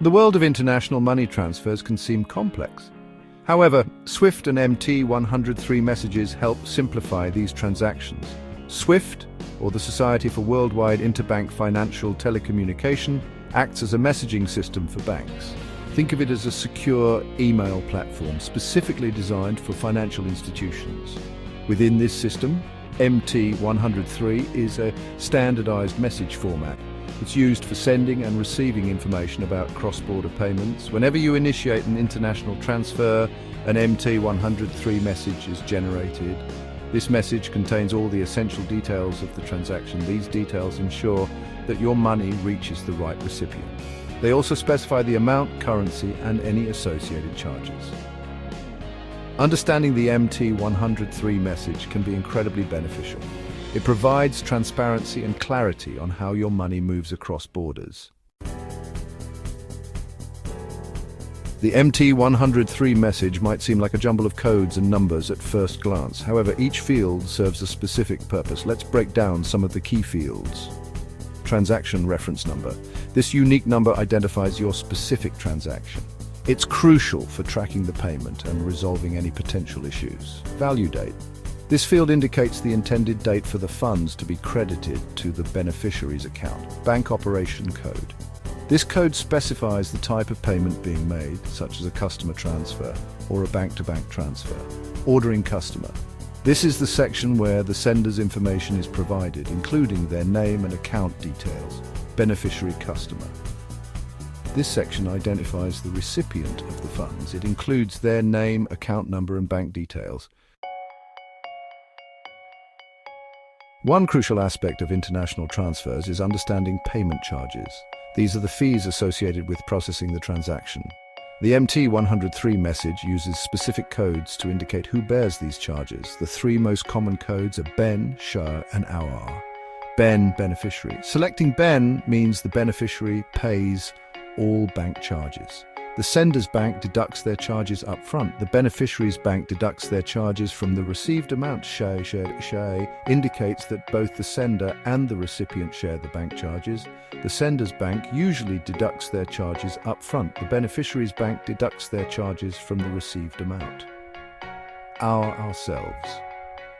The world of international money transfers can seem complex. However, SWIFT and MT103 messages help simplify these transactions. SWIFT, or the Society for Worldwide Interbank Financial Telecommunication, acts as a messaging system for banks. Think of it as a secure email platform specifically designed for financial institutions. Within this system, MT103 is a standardized message format. It's used for sending and receiving information about cross-border payments. Whenever you initiate an international transfer, an MT103 message is generated. This message contains all the essential details of the transaction. These details ensure that your money reaches the right recipient. They also specify the amount, currency, and any associated charges. Understanding the MT103 message can be incredibly beneficial. It provides transparency and clarity on how your money moves across borders. The MT103 message might seem like a jumble of codes and numbers at first glance. However, each field serves a specific purpose. Let's break down some of the key fields. Transaction reference number. This unique number identifies your specific transaction. It's crucial for tracking the payment and resolving any potential issues. Value date. This field indicates the intended date for the funds to be credited to the beneficiary's account. Bank operation code. This code specifies the type of payment being made, such as a customer transfer or a bank-to-bank transfer. Ordering customer. This is the section where the sender's information is provided, including their name and account details. Beneficiary customer. This section identifies the recipient of the funds. It includes their name, account number, and bank details. One crucial aspect of international transfers is understanding payment charges. These are the fees associated with processing the transaction. The MT103 message uses specific codes to indicate who bears these charges. The three most common codes are BEN, SHA, and AUR. BEN, beneficiary. Selecting BEN means the beneficiary pays all bank charges. The sender's bank deducts their charges up front. The beneficiary's bank deducts their charges from the received amount. SHA indicates that both the sender and the recipient share the bank charges. The sender's bank usually deducts their charges up front. The beneficiary's bank deducts their charges from the received amount. Ourselves.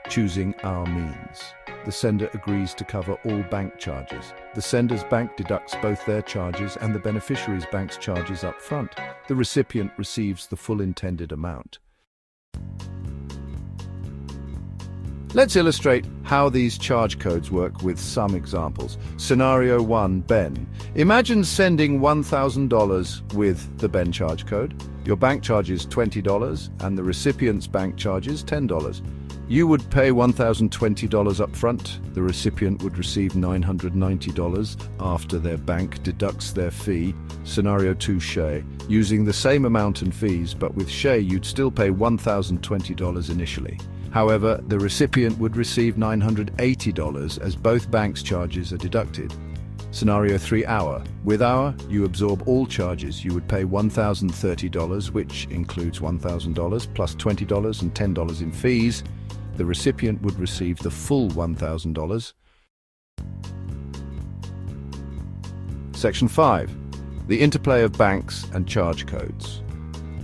Choosing our means. The sender agrees to cover all bank charges. The sender's bank deducts both their charges and the beneficiary's bank's charges up front. The recipient receives the full intended amount. Let's illustrate how these charge codes work with some examples. Scenario 1, BEN. Imagine sending $1,000 with the BEN charge code. Your bank charges $20 and the recipient's bank charges $10. You would pay $1,020 up front. The recipient would receive $990 after their bank deducts their fee. Scenario 2, SHA. Using the same amount and fees, but with SHA you'd still pay $1,020 initially. However, the recipient would receive $980 as both banks' charges are deducted. Scenario 3, AUR. With AUR, you absorb all charges. You would pay $1,030, which includes $1,000 plus $20 and $10 in fees. The recipient would receive the full $1,000. Section 5. The interplay of banks and charge codes.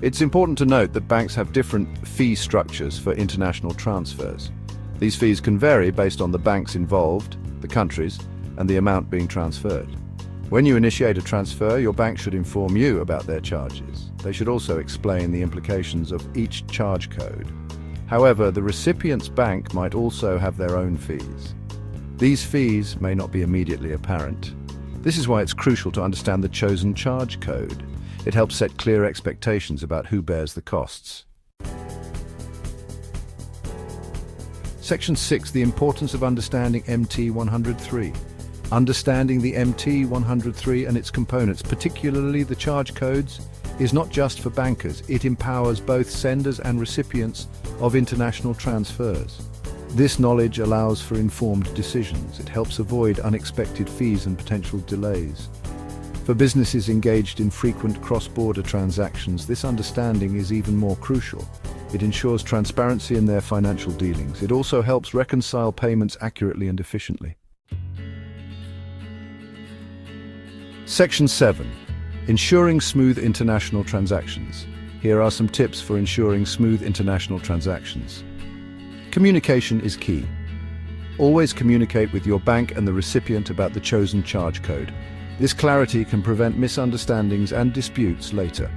It's important to note that banks have different fee structures for international transfers. These fees can vary based on the banks involved, the countries, and the amount being transferred. When you initiate a transfer, your bank should inform you about their charges. They should also explain the implications of each charge code. However, the recipient's bank might also have their own fees. These fees may not be immediately apparent. This is why it's crucial to understand the chosen charge code. It helps set clear expectations about who bears the costs. Section 6. The importance of understanding MT103. Understanding the MT103 and its components, particularly the charge codes, is not just for bankers. It empowers both senders and recipients of international transfers. This knowledge allows for informed decisions. It helps avoid unexpected fees and potential delays. For businesses engaged in frequent cross-border transactions, this understanding is even more crucial. It ensures transparency in their financial dealings. It also helps reconcile payments accurately and efficiently. Section 7. Ensuring smooth international transactions. Here are some tips for ensuring smooth international transactions. Communication is key. Always communicate with your bank and the recipient about the chosen charge code. This clarity can prevent misunderstandings and disputes later.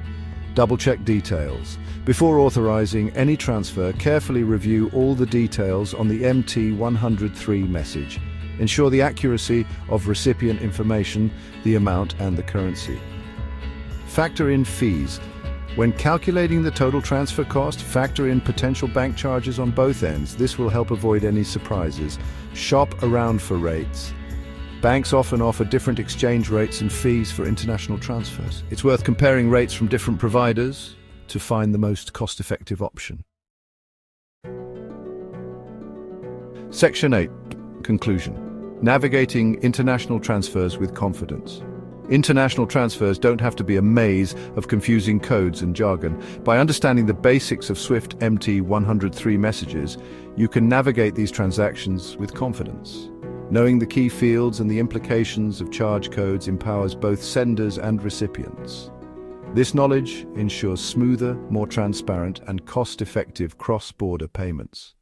Double-check details. Before authorizing any transfer, carefully review all the details on the MT103 message. Ensure the accuracy of recipient information, the amount and the currency. Factor in fees. When calculating the total transfer cost, factor in potential bank charges on both ends. This will help avoid any surprises. Shop around for rates. Banks often offer different exchange rates and fees for international transfers. It's worth comparing rates from different providers to find the most cost-effective option. Section 8. Conclusion. Navigating international transfers with confidence. International transfers don't have to be a maze of confusing codes and jargon. By understanding the basics of SWIFT MT103 messages, you can navigate these transactions with confidence. Knowing the key fields and the implications of charge codes empowers both senders and recipients. This knowledge ensures smoother, more transparent, and cost-effective cross-border payments.